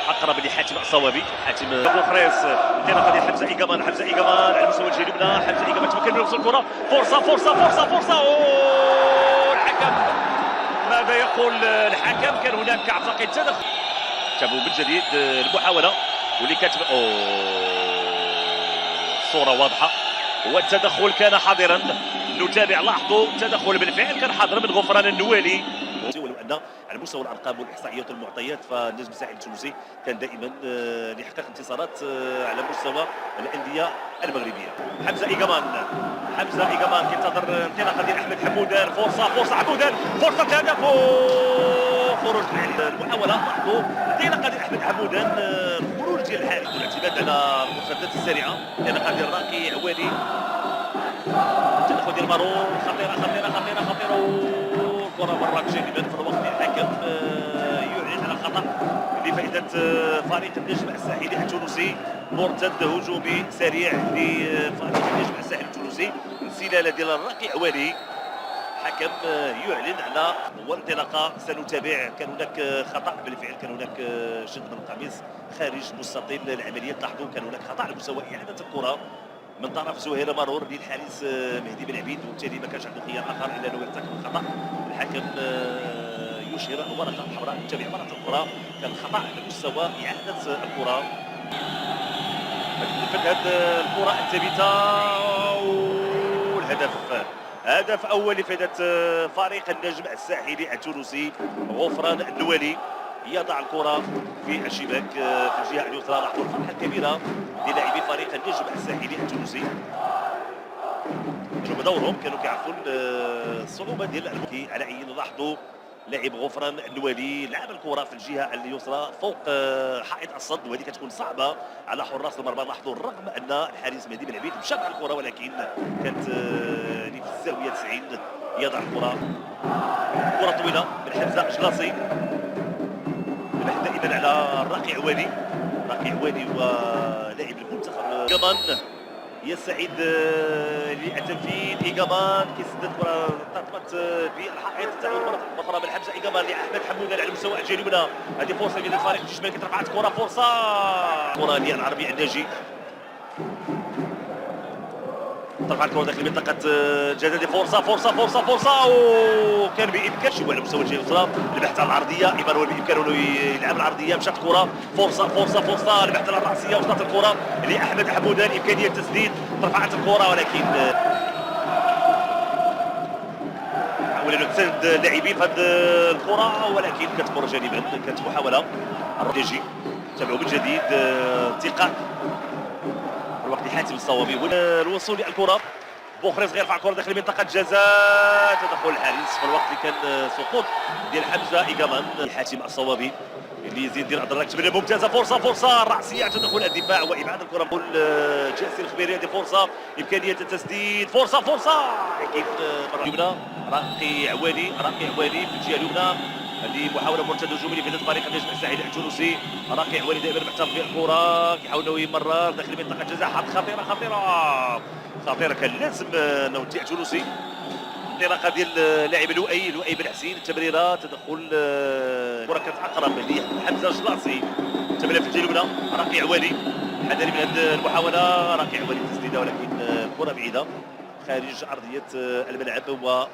اقرب لحاتم الصوابي. حاتم بوخريس انطلاقه ديال حمزه ايكامان على مستوى الجهه اليمنى. حمزه ايكامان تمكن من وصول الكره. فرصه الحكم ماذا يقول الحكم؟ كان هناك اعتقد تدخل. تابعوا من جديد المحاوله واللي كاتب الصوره واضحه والتدخل كان حاضرا. نتابع لاحظوا التدخل بالفعل كان حاضر من غفران النوالي. ولو ان على مستوى الارقام والاحصائيات والمعطيات فالنجم الساحلي التونسي كان دائما يحقق انتصارات على مستوى الانديه المغربيه. حمزه ايكامان كينتظر انطلاقه ديال احمد حمودان. فرصه حمودان، فرصه هدف خروج المحاوله. لاحظوا انطلاقه ديال احمد حمودان، الخروج ديال الحارس والاعتماد على المرتدات السريعه. انطلاقه ديال راقي عوالي، التدخل ديال مارون خطيره الكره مرت جانبا في الوقت اللي الحكم يعلن على خطا لفائده فريق النجم الساحلي التونسي. مرتد هجومي سريع لفريق النجم الساحلي التونسي، انسلاله ديال الراقي عوالي. حكم يعلن على وانطلاقه سنتابع. كان هناك خطا بالفعل، كان هناك شد من القميص خارج مستطيل العمليه. تلاحظوا كان هناك خطا على مستوى اعاده الكره من طرف زهير مارور للحارس مهدي بن عبيد، وبالتالي ما كانش عنده خيار اخر الا انه يرتكب الخطا. الحكم يشير ورقه حمراء. نتابع مره اخرى، كان خطا على مستوى اعاده الكره. هذه الكره الثابته والهدف، هدف اول لفائده فريق النجم الساحلي التونسي. غفران النوالي يضع الكره في الشباك في الجهه اليسرى. لاحظوا الفرحه الكبيره للاعبي فريق النجم الساحلي التونسي. كانوا بدورهم كانوا كيعرفوا الصعوبه ديال على عين. لاحظوا لاعب غفران النوالي لعب الكره في الجهه اليسرى فوق حائط الصد، وهذه كتكون صعبه على حراس المرمى. لاحظوا رغم ان الحارس مهدي بن عبيد مشى مع الكره ولكن كانت في الزاويه 90. يضع الكره طويله من حمزه جلاصي، البحث دائما على الراقي عوالي ولاعب المنتخب. كمان يسعد للتنفيذ. ايكامان كيسدد الكره ترتبط بالحائط. تعود مره اخرى من حمزه ايكامان لاحمد حمودان على مستوى الجهه اليمنى. هذه فرصه ديال الفريق الشمالي كترفعت الكره. كره ديال العربي الناجي، ترفع الكره داخل منطقه جدادي. فرصه وكان بامكان شي على مستوى الجهه اليسرى البحث عن العرضيه. ايمن هو بامكانه يلعب العرضيه، مشات الكره. فرصه البحث عن الراسيه، وصلت الكره لاحمد حمودان، امكانيه التسديد، رفعت الكره ولكن حاول انه تسد اللاعبين في هذه الكره ولكن كتمر جانبا. كانت محاوله الرجي. تابعوا من جديد ثقه الوقت لحاتم الصوابي والوصول للكره. بوخريس غيرفع الكره داخل منطقه جزاء، تدخل الحارس في الوقت اللي كان سقوط ديال حمزه ايكامان. حاتم الصوابي اللي يزيد يدير الادراك تمريره ممتازه. فرصه راسيه، تدخل الدفاع وابعاد الكره. نقول جاسر الخبيري هذه فرصه، امكانيه التسديد. فرصه لكن مره اليمنى راقي عوالي في الجهه اليمنى. هذه محاوله مرتده هجومي لفائده فريق النجم الساحلي التونسي. راقي عوالي دائما محتفظ بالكره، كيحاول انه يمرر داخل منطقه الجزاء. حط خطيره كان لازم انه الدفاع التونسي. انطلاقه ديال لاعب لؤي بن حسين، التمريره تدخل الكره كانت اقرب لحمزه جلاصي. تمريره في الجهه اليمنى راقي عوالي، حذري من هذه المحاوله. راقي عوالي تسديده ولكن الكره بعيده خارج ارضيه الملعب. و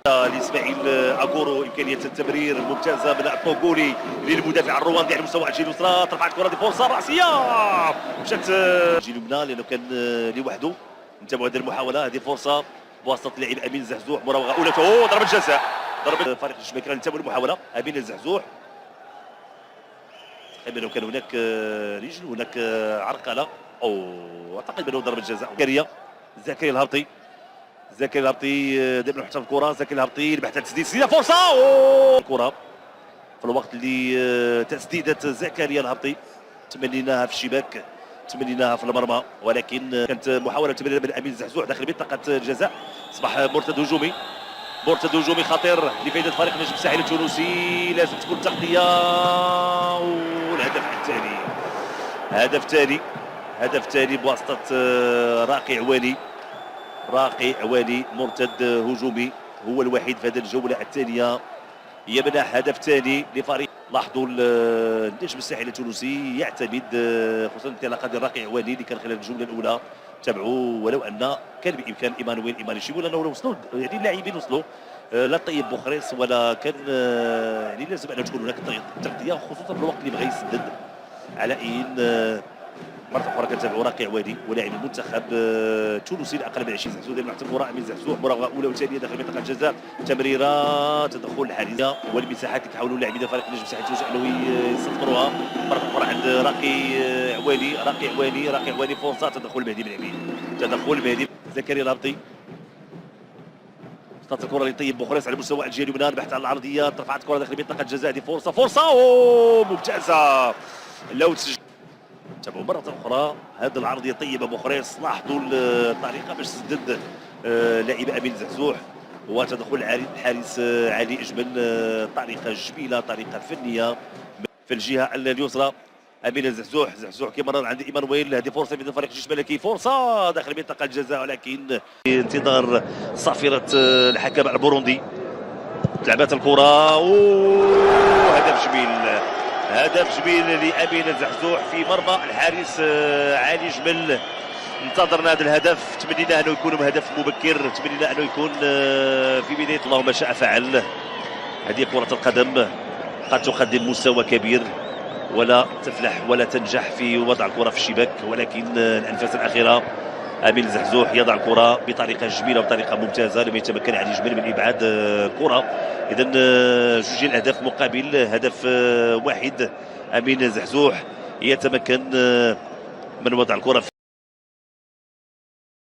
لاسماعيل اغورو امكانيه التمرير الممتازه من الطوغولي للمدافع الرواندي على مستوى الجهه اليسرى. ترفعت الكره، دي فرصه راسيه مشات الجهه اليمنى لانه كان لوحده. نتابعوا هذه المحاوله، هذه فرصه بواسطه اللاعب امين زحزوح. مراوغه اولى، ضربه جزاء، ضربه فريق الشباك. نتابعوا المحاوله. امين الزحزوح تقريبا كان هناك رجل، هناك عرقله اعتقد انه ضربه جزاء. زكريا الهبطي دائما محتفظ بالكره. زكريا الهبطي البحث عن تسديد، فرصه الكره في الوقت اللي تسديده زكريا الهبطي تمنيناها في الشباك، تمنيناها في المرمى، ولكن كانت محاوله تمرير من امين زحزوح داخل منطقه الجزاء. اصبح مرتد هجومي خطير لفائده فريق النجم الساحلي التونسي. لازم تكون تغطيه. والهدف الثاني، هدف ثاني بواسطه راقي عوالي مرتد هجومي، هو الوحيد في هذه الجوله الثانيه يمنح هدف ثاني لفريق. لاحظوا النجم الساحلي التونسي يعتمد خصوصا الانطلاقه ديال راقي عواني اللي كان خلال الجوله الاولى. تابعوا ولو ان كان بامكان ايمانويل ايمانيشي ولا وصلوا يعني اللاعبين وصلوا لا طيب بوخريس ولا كان يعني لازم ان تكون هناك تغطيه خصوصا في الوقت اللي بغى يسدد على ان مرة أخرى كنتابعوا راقي عوادي ولاعب المنتخب التونسي لأقل من 20 سنة ديال المحترف أمين زحزوح. مراوغة أولى وثانية داخل منطقة الجزاء، تمريرة تدخل الحارسة والمساحات اللي كيحاولوا اللاعبين ديال فريق النجم الساحلي التونسي أنه يسطروها. مرة أخرى عند راقي عوالي فرصة تدخل مهدي بن عبيد، تدخل مهدي زكريا الهبطي. وصلت الكرة لطيب بوخريس على مستوى الجهة اليمنى، البحث عن العرضية، رفعت الكرة داخل منطقة الجزاء. هذه فرصة ممتازة لو تسجل. تابعوا مرة أخرى هذه العرضية طيبة بوخريس. لاحظوا الطريقة باش سدد لاعب أمين زحزوح وتدخل الحارس علي أجمل. طريقة جميلة، طريقة فنية في الجهة اليسرى. أمين زحزوح كيمرر عند إيمانويل. هذه فرصة من فريق الجيش الملكي، فرصة داخل منطقة الجزاء ولكن انتظار صافرة الحكم البوروندي. لعبات الكرة هدف جميل لأمين الزحزوح في مرمى الحارس علي جمل. انتظرنا هذا الهدف، تمنينا انه يكون هدف مبكر، تمنينا انه يكون في بدايه. اللهم شاء فعل. هذه كرة القدم قد تقدم مستوى كبير ولا تفلح ولا تنجح في وضع الكرة في الشباك، ولكن الانفاس الاخيره امين الزحزوح يضع الكرة بطريقه جميله وبطريقه ممتازه. لم يتمكن علي جمل من ابعاد الكرة. اذا جوج الاهداف مقابل هدف واحد. امين الزحزوح يتمكن من وضع الكرة في